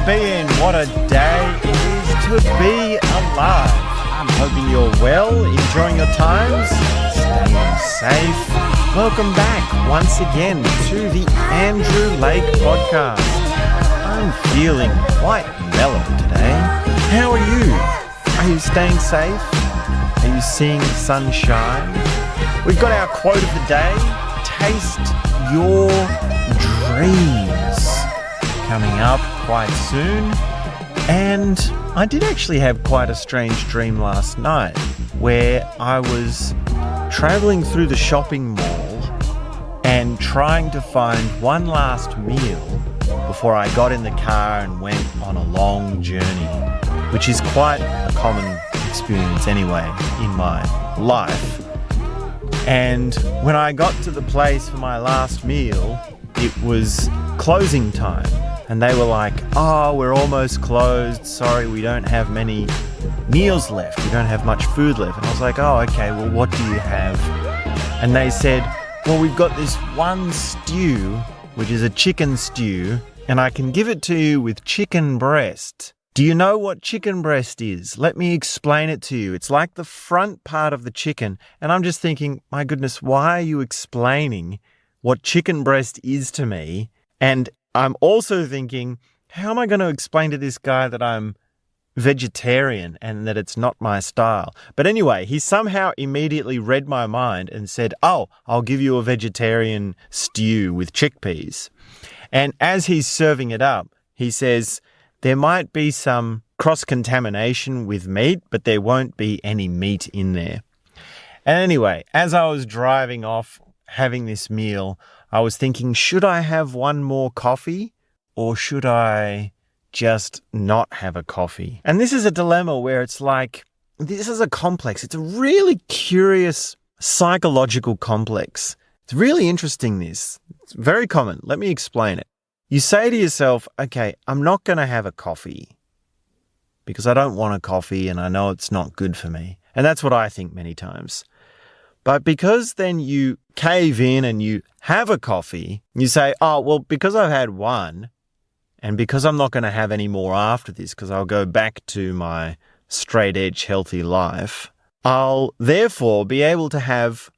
to be in. What a day it is to be alive. I'm hoping you're well, enjoying your times, staying safe. Welcome back once again to the Andrew Lake Podcast. I'm feeling quite mellow today. How are you? Are you staying safe? Are you seeing sunshine? We've got our quote of the day, taste your dreams, coming up quite soon. And I did actually have quite a strange dream last night where I was travelling through the shopping mall and trying to find one last meal before I got in the car and went on a long journey, which is quite a common experience anyway in my life. And when I got to the place for my last meal, it was closing time. And they were like, oh, we're almost closed. Sorry, we don't have many meals left. We don't have much food left. And I was like, oh, okay, well, what do you have? And they said, well, we've got this one stew, which is a chicken stew, and I can give it to you with chicken breast. Do you know what chicken breast is? Let me explain it to you. It's like the front part of the chicken. And I'm just thinking, my goodness, why are you explaining what chicken breast is to me? And I'm also thinking, how am I going to explain to this guy that I'm vegetarian and that it's not my style? But anyway, he somehow immediately read my mind and said, oh, I'll give you a vegetarian stew with chickpeas. And as he's serving it up, he says, there might be some cross-contamination with meat, but there won't be any meat in there. And anyway, as I was driving off having this meal, I was thinking, should I have one more coffee or should I just not have a coffee? And this is a dilemma where it's like, this is a complex. It's a really curious psychological complex. It's really interesting, this. It's very common. Let me explain it. You say to yourself, okay, I'm not going to have a coffee because I don't want a coffee and I know it's not good for me. And that's what I think many times. But because then you cave in and you have a coffee, you say, oh, well, because I've had one and because I'm not going to have any more after this because I'll go back to my straight edge healthy life, I'll therefore be able to have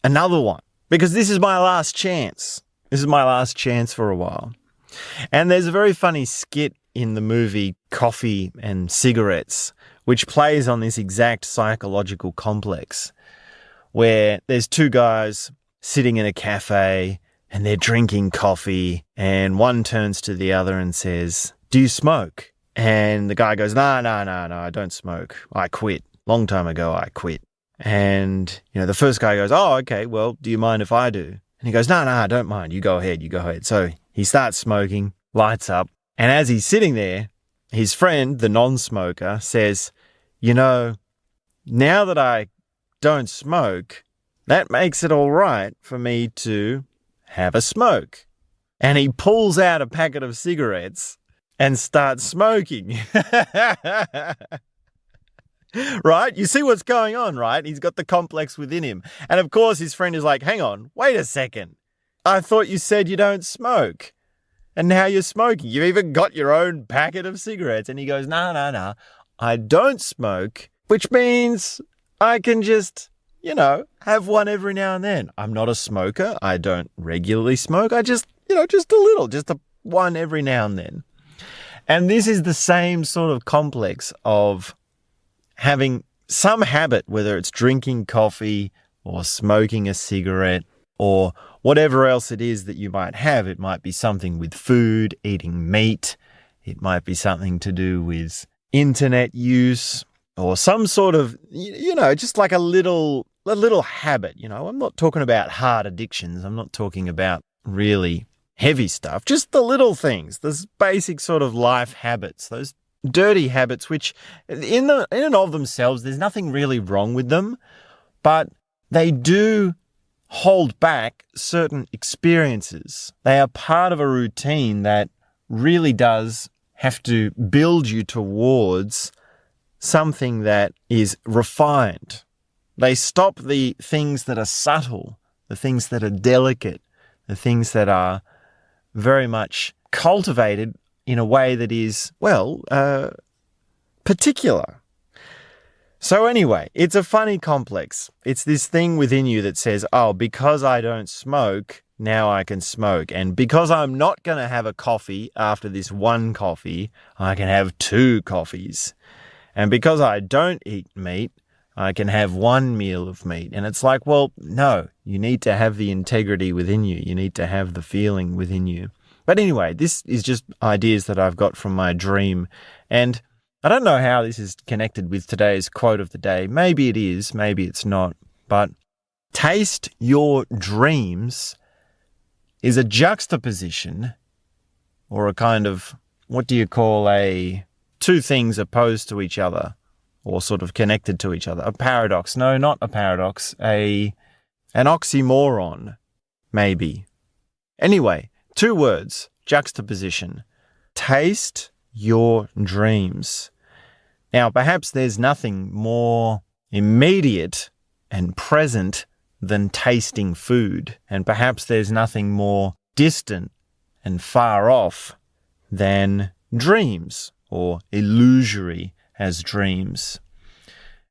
another one because this is my last chance. This is my last chance for a while. And there's a very funny skit in the movie Coffee and Cigarettes, which plays on this exact psychological complex, where there's two guys sitting in a cafe and they're drinking coffee, and one turns to the other and says, do you smoke? And the guy goes, no, I don't smoke. I quit. Long time ago, I quit. And, the first guy goes, oh, okay, well, do you mind if I do? And he goes, no, I don't mind. You go ahead. So he starts smoking, lights up. And as he's sitting there, his friend, the non-smoker, says, now that I don't smoke, that makes it all right for me to have a smoke. And he pulls out a packet of cigarettes and starts smoking. Right? You see what's going on, right? He's got the complex within him. And of course, his friend is like, hang on, wait a second. I thought you said you don't smoke. And now you're smoking. You've even got your own packet of cigarettes. And he goes, no. I don't smoke, which means I can just, have one every now and then. I'm not a smoker. I don't regularly smoke. I just, just a little, one every now and then. And this is the same sort of complex of having some habit, whether it's drinking coffee or smoking a cigarette or whatever else it is that you might have. It might be something with food, eating meat. It might be something to do with internet use or some sort of, just like a little habit. I'm not talking about hard addictions. I'm not talking about really heavy stuff, just the little things, those basic sort of life habits, those dirty habits, which in and of themselves, there's nothing really wrong with them, but they do hold back certain experiences. They are part of a routine that really does have to build you towards something that is refined. They stop the things that are subtle, the things that are delicate, the things that are very much cultivated in a way that is, particular. So anyway, it's a funny complex. It's this thing within you that says, oh, because I don't smoke, now I can smoke. And because I'm not going to have a coffee after this one coffee, I can have 2 coffees. And because I don't eat meat, I can have 1 meal of meat. And it's like, well, no, you need to have the integrity within you. You need to have the feeling within you. But anyway, this is just ideas that I've got from my dream. And I don't know how this is connected with today's quote of the day. Maybe it is, maybe it's not. But taste your dreams is a juxtaposition, or a kind of, what do you call two things opposed to each other, or sort of connected to each other? A paradox. No, not a paradox. An oxymoron, maybe. Anyway, 2 words, juxtaposition. Taste your dreams. Now, perhaps there's nothing more immediate and present than tasting food, and perhaps there's nothing more distant and far off than dreams, or illusory as dreams.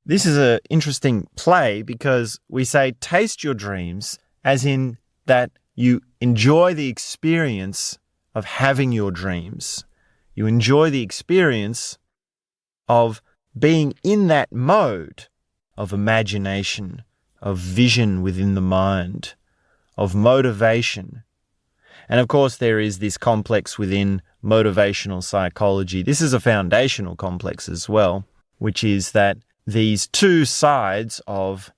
This is an interesting play because we say taste your dreams as in that you enjoy the experience of having your dreams. You enjoy the experience of being in that mode of imagination, of vision within the mind, of motivation. And of course, there is this complex within motivational psychology. This is a foundational complex as well, which is that these 2 sides of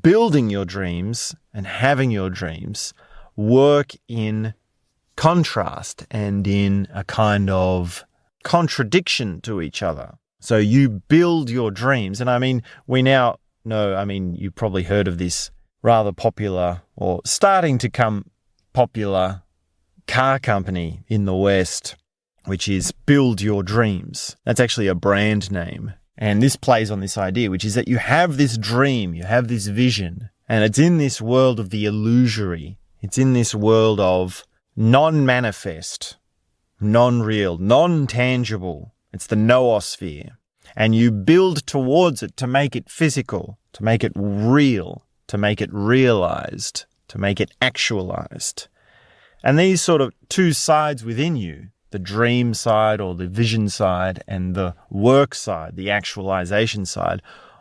building your dreams and having your dreams work in contrast and in a kind of contradiction to each other. So you build your dreams. And I mean, we now know, you've probably heard of this rather popular or starting to come popular car company in the West, which is Build Your Dreams. That's actually a brand name. And this plays on this idea, which is that you have this dream, you have this vision, and it's in this world of the illusory. It's in this world of non-manifest, non-real, non-tangible. It's the noosphere. And you build towards it to make it physical, to make it real, to make it realized, to make it actualized. And these sort of 2 sides within you, the dream side or the vision side and the work side, the actualization side,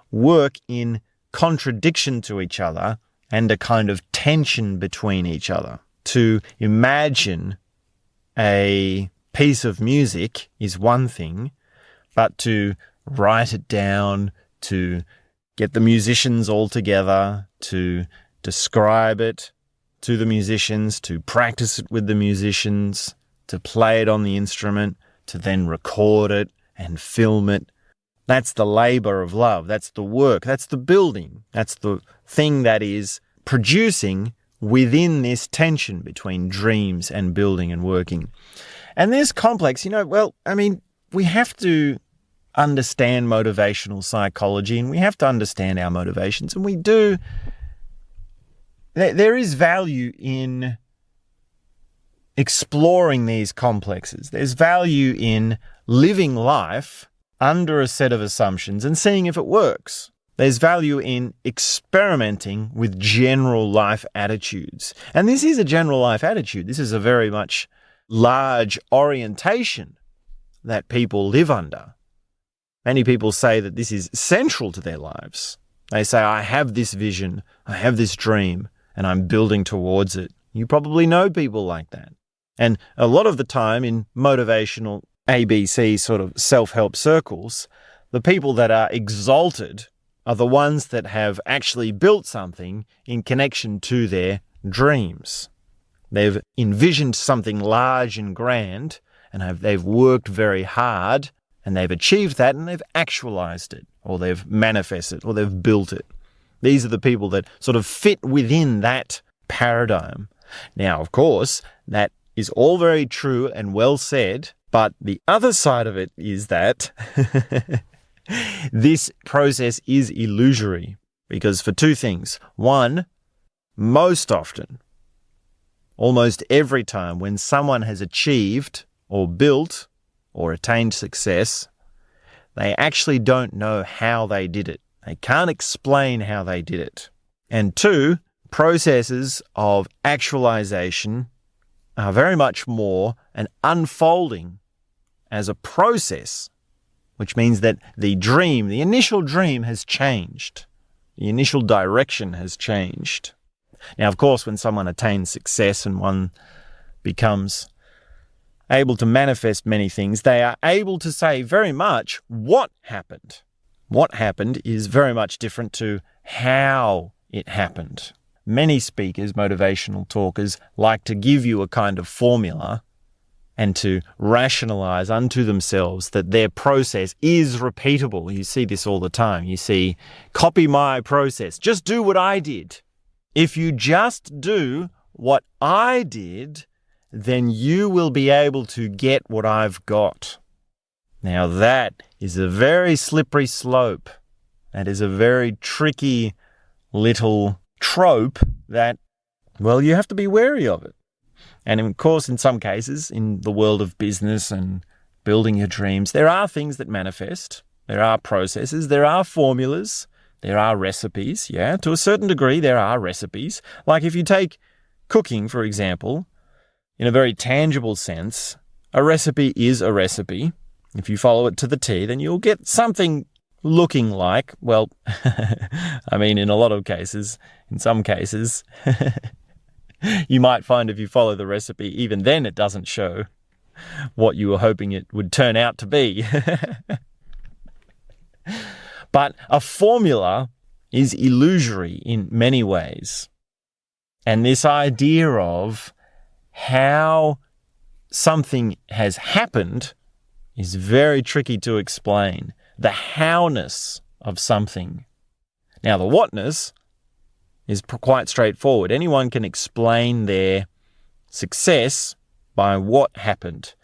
work in contradiction to each other and a kind of tension between each other. To imagine a piece of music is one thing, but to write it down, to get the musicians all together, to describe it to the musicians, to practice it with the musicians, to play it on the instrument, to then record it and film it. That's the labor of love. That's the work. That's the building. That's the thing that is producing within this tension between dreams and building and working. And this complex, we have to understand motivational psychology and we have to understand our motivations. And we do. There is value in exploring these complexes. There's value in living life under a set of assumptions and seeing if it works. There's value in experimenting with general life attitudes. And this is a general life attitude. This is a very much large orientation that people live under. Many people say that this is central to their lives. They say, I have this vision, I have this dream, and I'm building towards it. You probably know people like that. And a lot of the time in motivational ABC sort of self-help circles, the people that are exalted are the ones that have actually built something in connection to their dreams. They've envisioned something large and grand, and they've worked very hard, and they've achieved that, and they've actualized it, or they've manifested, or they've built it. These are the people that sort of fit within that paradigm. Now, of course, that is all very true and well said, but the other side of it is that this process is illusory, because for 2 things. One, most often, almost every time when someone has achieved or built or attained success, they actually don't know how they did it. They can't explain how they did it. And two, processes of actualization are very much more an unfolding as a process, which means that the dream, the initial dream, has changed. The initial direction has changed. Now, of course, when someone attains success and one becomes able to manifest many things, they are able to say very much what happened. What happened is very much different to how it happened. Many speakers, motivational talkers, like to give you a kind of formula and to rationalize unto themselves that their process is repeatable. You see this all the time. You see, copy my process. Just do what I did. If you just do what I did, then you will be able to get what I've got. Now that is a very slippery slope. That is a very tricky little trope that, well, you have to be wary of it. And of course, in some cases, in the world of business and building your dreams, there are things that manifest. There are processes. There are formulas. There are recipes. Yeah, to a certain degree, there are recipes. Like if you take cooking, for example, in a very tangible sense, a recipe is a recipe. If you follow it to the T, then you'll get something looking like, well, I mean, in a lot of cases, in some cases, you might find if you follow the recipe, even then it doesn't show what you were hoping it would turn out to be. But a formula is illusory in many ways. And this idea of how something has happened is very tricky to explain. The how-ness of something. Now, the what-ness is quite straightforward. Anyone can explain their success by what happened.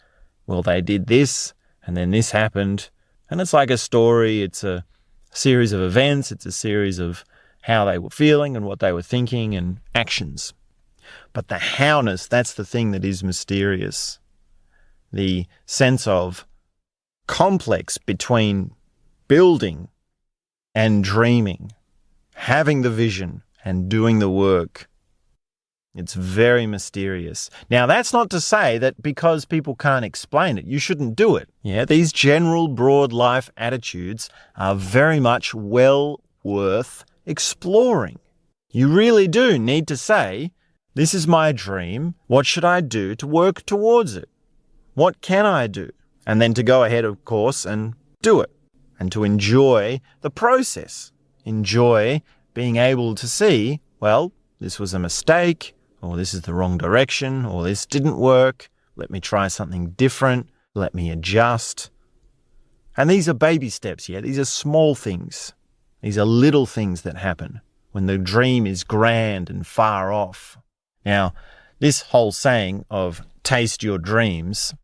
Well, they did this, and then this happened. And it's like a story. It's a series of events. It's a series of how they were feeling and what they were thinking and actions. But the how-ness, that's the thing that is mysterious. The sense of complex between building and dreaming, having the vision and doing the work. It's very mysterious. Now, that's not to say that because people can't explain it, you shouldn't do it. Yeah, these general broad life attitudes are very much well worth exploring. You really do need to say, this is my dream. What should I do to work towards it? What can I do? And then to go ahead, of course, and do it. And to enjoy the process. Enjoy being able to see, well, this was a mistake, or this is the wrong direction, or this didn't work. Let me try something different. Let me adjust. And these are baby steps, yeah? These are small things. These are little things that happen when the dream is grand and far off. Now, this whole saying of taste your dreams,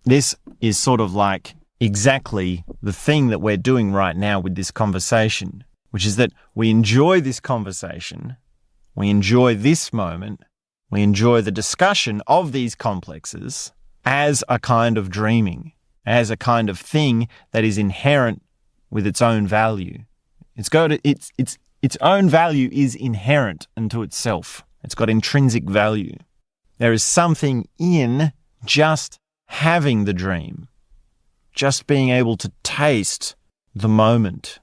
this is sort of like exactly the thing that we're doing right now with this conversation, which is that we enjoy this conversation, we enjoy this moment, we enjoy the discussion of these complexes as a kind of dreaming, as a kind of thing that is inherent with its own value. Its own value is inherent unto itself. It's got intrinsic value. There is something in just having the dream, just being able to taste the moment,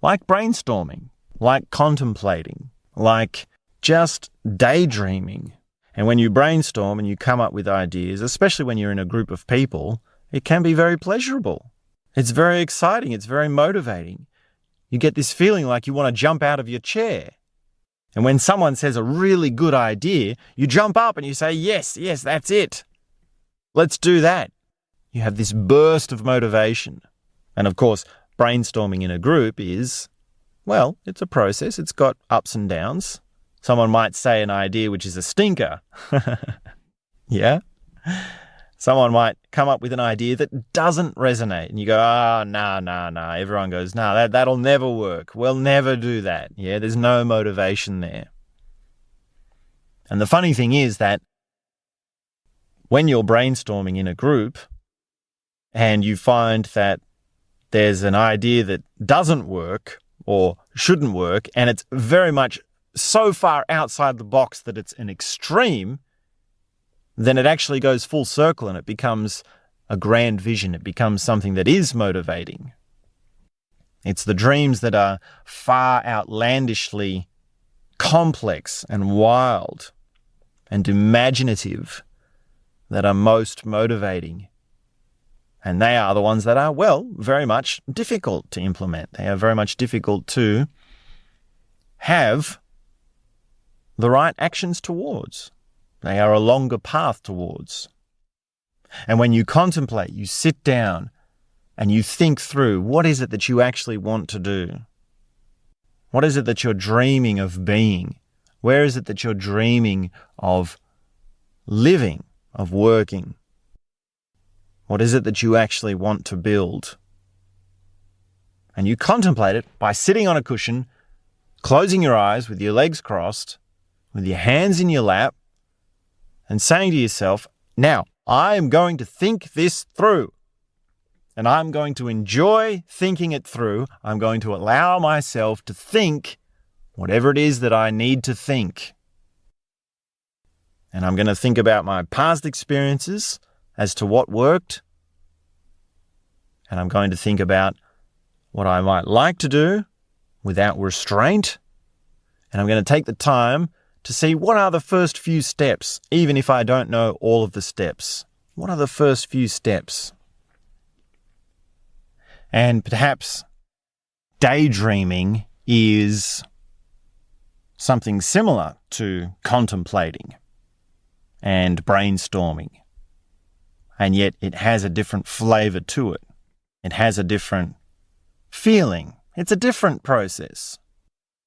like brainstorming, like contemplating, like just daydreaming. And when you brainstorm and you come up with ideas, especially when you're in a group of people, it can be very pleasurable. It's very exciting. It's very motivating. You get this feeling like you want to jump out of your chair. And when someone says a really good idea, you jump up and you say, yes, that's it. Let's do that. You have this burst of motivation. And of course, brainstorming in a group is, well, it's a process. It's got ups and downs. Someone might say an idea which is a stinker. Yeah? Someone might come up with an idea that doesn't resonate. And you go, nah. Everyone goes, nah, that'll never work. We'll never do that. Yeah, there's no motivation there. And the funny thing is that when you're brainstorming in a group and you find that there's an idea that doesn't work or shouldn't work, and it's very much so far outside the box that it's an extreme, then it actually goes full circle and it becomes a grand vision. It becomes something that is motivating. It's the dreams that are far outlandishly complex and wild and imaginative that are most motivating. And they are the ones that are, well, very much difficult to implement. They are very much difficult to have the right actions towards. They are a longer path towards. And when you contemplate, you sit down and you think through, what is it that you actually want to do? What is it that you're dreaming of being? Where is it that you're dreaming of living, of working? What is it that you actually want to build? And you contemplate it by sitting on a cushion, closing your eyes with your legs crossed, with your hands in your lap, and saying to yourself, now, I am going to think this through. And I'm going to enjoy thinking it through. I'm going to allow myself to think whatever it is that I need to think. And I'm going to think about my past experiences as to what worked. And I'm going to think about what I might like to do without restraint. And I'm going to take the time to see what are the first few steps, even if I don't know all of the steps. What are the first few steps? And perhaps daydreaming is something similar to contemplating and brainstorming. And yet it has a different flavor to it. It has a different feeling. It's a different process.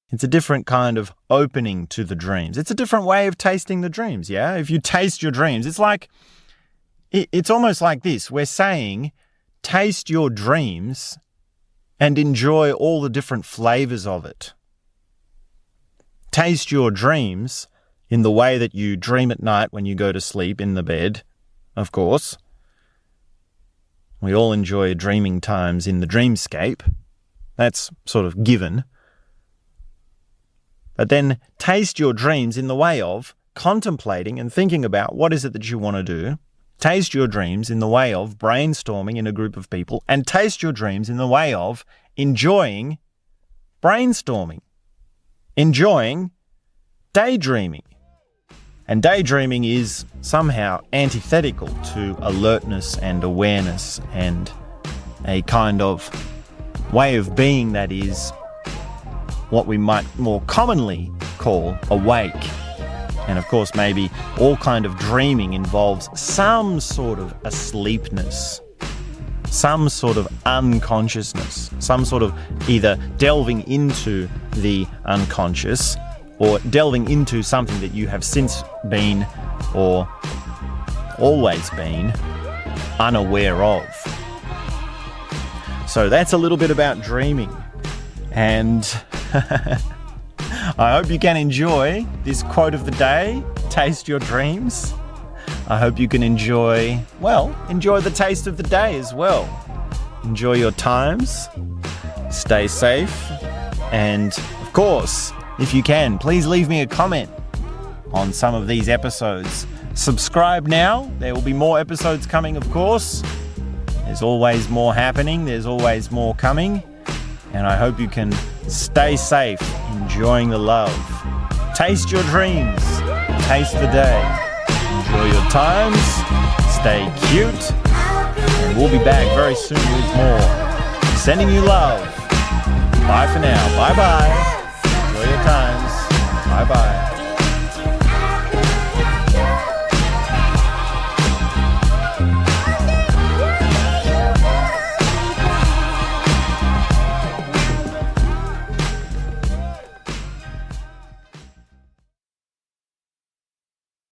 It's a different kind of opening to the dreams. It's a different way of tasting the dreams, yeah? If you taste your dreams, it's almost like this. We're saying, taste your dreams and enjoy all the different flavors of it. Taste your dreams in the way that you dream at night when you go to sleep in the bed, of course. We all enjoy dreaming times in the dreamscape. That's sort of given. But then taste your dreams in the way of contemplating and thinking about what is it that you want to do. Taste your dreams in the way of brainstorming in a group of people, and taste your dreams in the way of enjoying brainstorming, enjoying daydreaming. And daydreaming is somehow antithetical to alertness and awareness and a kind of way of being that is what we might more commonly call awake. And of course, maybe all kind of dreaming involves some sort of asleepness, some sort of unconsciousness, some sort of either delving into the unconscious or delving into something that you have since been or always been unaware of. So that's a little bit about dreaming. And I hope you can enjoy this quote of the day, taste your dreams. I hope you can enjoy the taste of the day as well. Enjoy your times, stay safe, and of course, if you can, please leave me a comment on some of these episodes. Subscribe now. There will be more episodes coming, of course. There's always more happening. There's always more coming. And I hope you can stay safe, enjoying the love. Taste your dreams. Taste the day. Enjoy your times. Stay cute. And we'll be back very soon with more. Sending you love. Bye for now. Bye-bye. Enjoy your times. Bye-bye.